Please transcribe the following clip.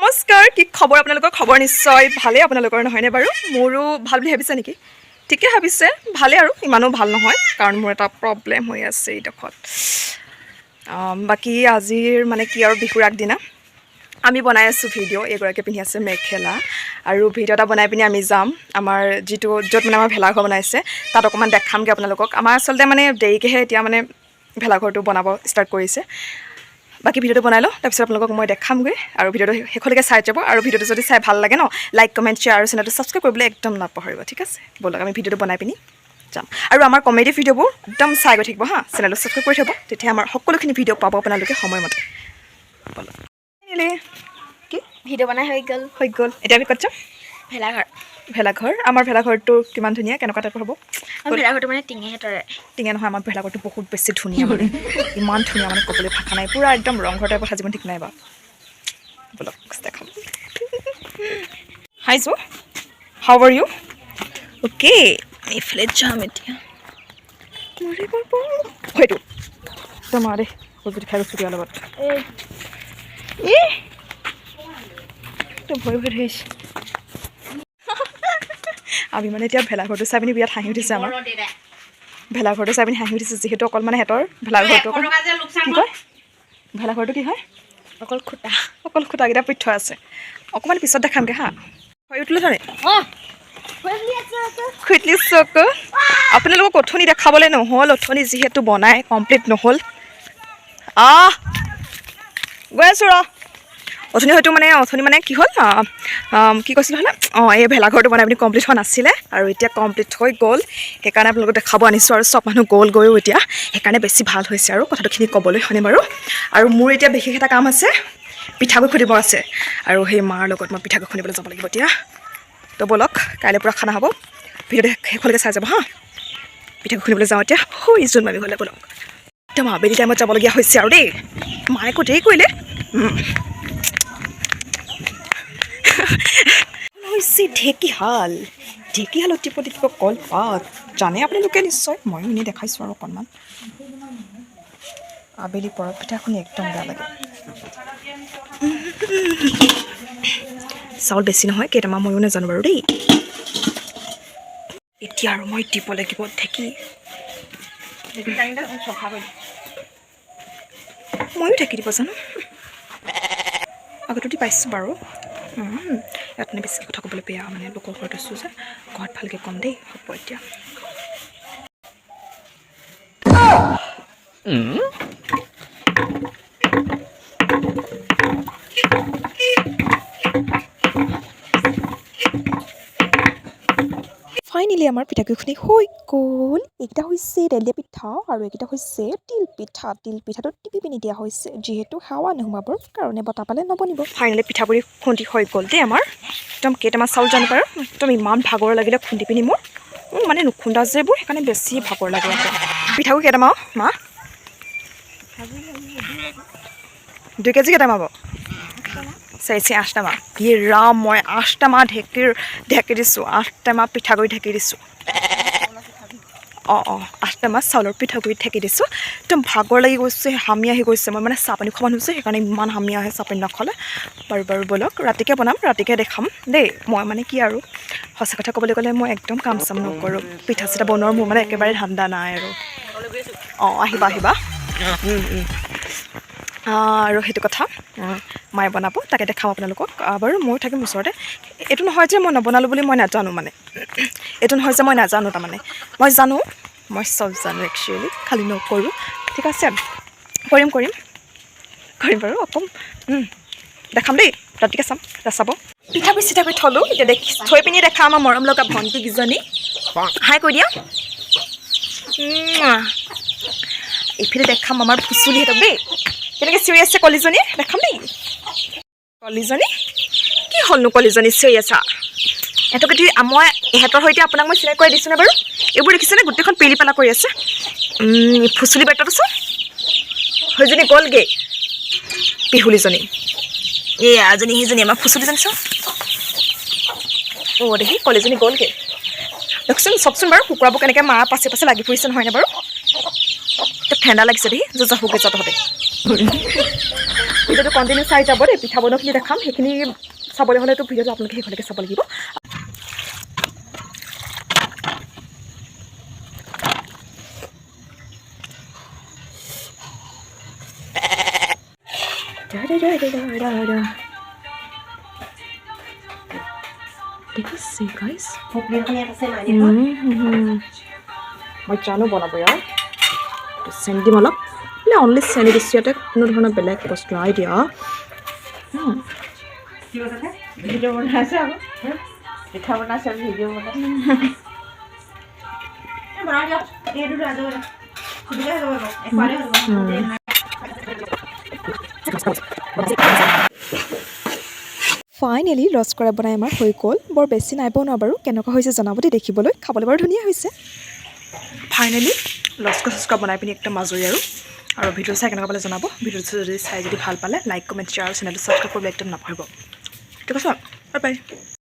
নমস্কাৰ কি খবৰ আপোনালোকৰ খবৰ নিশ্চয় ভালে আপোনালোকৰ নহয়নে বাৰু মোৰো ভাল বুলি ভাবিছে নেকি ঠিকে ভাবিছে ভালে আৰু ইমানো ভাল নহয় কাৰণ মোৰ এটা প্ৰব্লেম হৈ আছে এইডোখৰত বাকী আজিৰ মানে কি আৰু বিহুৰ আগদিনা আমি বনাই আছোঁ ভিডিঅ' এগৰাকী পিন্ধি আছে মেখেলা আৰু ভিডিঅ' এটা বনাই পিনি আমি যাম আমাৰ যিটো য'ত মানে আমাৰ ভেলাঘৰ বনাইছে তাত অকণমান দেখামগৈ আপোনালোকক আমাৰ আচলতে মানে দেৰিকৈহে এতিয়া মানে ভেলাঘৰটো বনাব ষ্টাৰ্ট কৰিছে বাকি ভিডিঅ'টো বনাই লওঁ তাৰপিছত আপোনালোকক মই দেখামগৈ আৰু ভিডিঅ'টো শেষলৈকে চাই যাব আৰু ভিডিঅ'টো যদি চাই ভাল লাগে ন লাইক কমেণ্ট শ্বেয়াৰ আৰু চেনেলটো ছাবস্ক্ৰাইব কৰিবলৈ একদম নাপাহৰিব ঠিক আছে ব'লক আমি ভিডিঅ'টো বনাই পিনি যাম আৰু আমাৰ কমেডি ভিডিঅ'বোৰ একদম চাই গৈ থাকিব হা চেনেলটো ছাবস্ক্ৰাইব কৰি থ'ব তেতিয়া আমাৰ সকলোখিনি ভিডিঅ' পাব আপোনালোকে সময়মতে ব'লক কি ভিডিঅ' বনাই হৈ গ'ল এতিয়া আমি ক'ত যাম ভেলাঘৰ আমাৰ ভেলাঘৰটো কিমান ধুনীয়া কেনেকুৱা টাইপৰ হ'ব ভেলাঘৰটো মানে টিঙে নহয় আমাৰ ভেলাঘৰটো বহুত বেছি ধুনীয়া মানে ইমান ধুনীয়া মানে ক'বলৈ ভাষা নাই পূৰা একদম ৰংঘৰ টাইপৰ সাজিব ঠিক নাই বা ব'লক দেখাম হাই চ' হাউ আৰ ইউ অ'কে এইফালে যাম এতিয়া হয়তো তোমাৰ দেই যদি খাই গৈছোঁ তেওঁৰ লগত ভয় ধৰিছে আমি মানে এতিয়া ভেলাঘৰটো চাই পিনি বিৰাট হাঁহি উঠিছে আমাৰ ভেলাঘৰটো চাই পিনি হাঁহি উঠিছে যিহেতু অকল মানে সিহঁতৰ ভেলাঘৰটো কি কয় ভেলাঘৰটো কি হয় অকল খুঁটাকেইটা পুতি থোৱা আছে অকণমান পিছত দেখামগৈ হা হৈ উঠিলে জানে আপোনালোকক অথনি দেখাবলৈ নহ'ল অথনি যিহেতু বনাই কমপ্লিট নহ'ল গৈ আছোঁ ৰ অথনি মানে কি হ'ল কি কৈছিলোঁ হ'লে এই ভেলাঘৰটো বনাই পিনি কমপ্লিট হোৱা নাছিলে আৰু এতিয়া কমপ্লিট হৈ গ'ল সেইকাৰণে আপোনালোকক দেখাব আনিছোঁ আৰু চব মানুহ গৈও এতিয়া সেইকাৰণে বেছি ভাল হৈছে আৰু কথাটোখিনি ক'বলৈ হয়নে বাৰু আৰু মোৰ এতিয়া বিশেষ এটা কাম আছে পিঠাগুড়ি খুন্দিব আছে আৰু সেই মাৰ লগত মই পিঠাগুড়ি খুন্দিবলৈ যাব লাগিব এতিয়া তো ব'লক কাইলৈ পূৰা খানা হ'ব ভিডিঅ'টো শেষলৈকে চাই যাব হা পিঠাগুড়ি খুন্দিবলৈ যাওঁ এতিয়া জোন মামি ঘৰলৈ ব'লক একদম আবেলি টাইমত যাবলগীয়া হৈছে আৰু দেই মায়ে আকৌ দেৰি কৰিলে হৈছে ঢেকীহালত টিপ কলপাত জানে আপোনালোকে নিশ্চয় ময়ো এনেই দেখাইছোঁ আৰু অকণমান আবেলি পৰত পিঠাখনি একদম বেয়া লাগে চাউল বেছি নহয় কেইটামান ময়ো নাজানো বাৰু দেই এতিয়া আৰু মই দিব লাগিব ময়ো ঢেকি দিব জানো আগতো দি পাইছোঁ বাৰু ইয়াত মানে বেছিকৈ কথা ক'বলৈ বেয়া মানে লোকৰ ঘৰত আছোঁ যে ঘৰত ভালকৈ ক'ম দেই হ'ব এতিয়া ফাইনেলি আমাৰ পিঠাগুড়িখিনি হৈ গ'ল এইকেইটা হৈছে তেলীয়া পিঠা আৰু এইকেইটা হৈছে তিল পিঠাটো টিপি পিনি দিয়া হৈছে যিহেতু হাৱা নোসোমাবৰ কাৰণে বতাহ পালে নবনিব ফাইনেলি পিঠাগুড়ি খুন্দি হৈ গ'ল দেই আমাৰ একদম কেইটামান চাউল জানো পাৰোঁ একদম ইমান ভাগৰ লাগিলে খুন্দি পিনি মোৰ মানে নুখুন্দা যে এইবোৰ সেইকাৰণে বেছি ভাগৰ লাগে আকৌ পিঠাগুড়ি কেইটামান মা 2 কেজি কেইটামান হ'ব চাইছে 8টামান ই ৰাম মই 8টামান ঢেকি দিছোঁ 8টামান পিঠাগুড়ি ঢেকি দিছোঁ 8টামান চাউলৰ পিঠাগুড়ি ঢেকি দিছোঁ একদম ভাগৰ লাগি গৈছে হামি আহি গৈছে মই মানে চাহ পানী খোৱা মানুহ হৈছে সেইকাৰণে ইমান হামি আহে চাহ পানী নাখালে বাৰু ব'লক ৰাতিকৈ বনাম ৰাতিকৈ দেখাম দেই মই মানে কি আৰু সঁচা কথা ক'বলৈ গ'লে মই একদম কাম চাম নকৰোঁ পিঠা চিঠা বনোৱাৰ মোৰ মানে একেবাৰে ধান্দা নাই আৰু আহিবা আৰু সেইটো কথা মায়ে বনাব তাকে দেখাম আপোনালোকক বাৰু ময়ো থাকিম ওচৰতে এইটো নহয় যে মই নবনালোঁ বুলি মই নাজানো মানে এইটো নহয় যে মই নাজানো তাৰমানে মই জানো মই চব জানো একচুৱেলি খালি নকৰোঁ ঠিক আছে কৰিম বাৰু আকৌ দেখাম দেই ৰাতিকৈ চাম চাব পিঠাগুড়ি চিঠাগুড়ি থ'লোঁ এতিয়া থৈ পিনি দেখা আমাৰ মৰম লগা ভণ্টিকেইজনী হাই কৈ দিয়া এইফালে দেখাম আমাৰ ফুচুলিহঁতক দেই কেনেকৈ চিঞৰি আছে কলিজনী দেখাম দেই কলিজনী কি হ'লনো কলিজনী চিঞৰি আছা ইহঁতক এটি মই ইহঁতৰ সৈতে আপোনাক মই চিনাকি কৰি দিছোঁনে বাৰু এইবোৰ দেখিছেনে গোটেইখন পেলি পেলা কৰি আছে ফুচুলি বাটত আছোঁ সেইজনী গ'লগৈ পিহুলিজনী এজনী সেইজনী আমাৰ ফুচুলিজনী চাওঁ দেখি কলিজনী গ'লগৈ চাওকচোন বাৰু কুকুৰাবোৰ কেনেকৈ মাৰ পাছে পাছে লাগি ফুৰিছে নহয়নে বাৰু ঠাণ্ডা লাগিছে দেই যা শুকে যা তহঁতে ভিডিঅ'টো কণ্টিনিউ চাই যাব দেই পিঠা বনোৱাখিনি দেখাম সেইখিনি চাবলৈ হ'লেতো ভিডিঅ'টো আপোনালোকে শেষলৈকে চাব লাগিব দেখিছে গাইজ মই জানো বনাব ইয়াৰ চেনি দিম অলপ নে অনলি চেনি দিছোঁ ইয়াতে কোনো ধৰণৰ বেলেগ বস্তু নাই দিয়া ভিডিঅ' বনাইছে আকৌ পিঠা বনাইছে ভিডিঅ' বনাইছে ফাইনেলি ৰসকৰা বনাই আমাৰ হৈ গ'ল বৰ বেছি নাই বনোৱা বাৰু কেনেকুৱা হৈছে জনাব দেই দেখিবলৈ খাবলৈ বাৰু ধুনীয়া হৈছে ফাইনেলি লস্কৰা চস্কৰা বনাই পিনি একদম মাজৰি আৰু ভিডিঅ' চাই কেনেকুৱা পালে জনাব ভিডিঅ'টো যদি চাই যদি ভাল পালে লাইক কমেণ্ট শ্বেয়াৰ আৰু চেনেলটো ছাবস্ক্ৰাইব কৰিবলৈ একদম নাপাহৰিব ঠিক আছে বাই বাই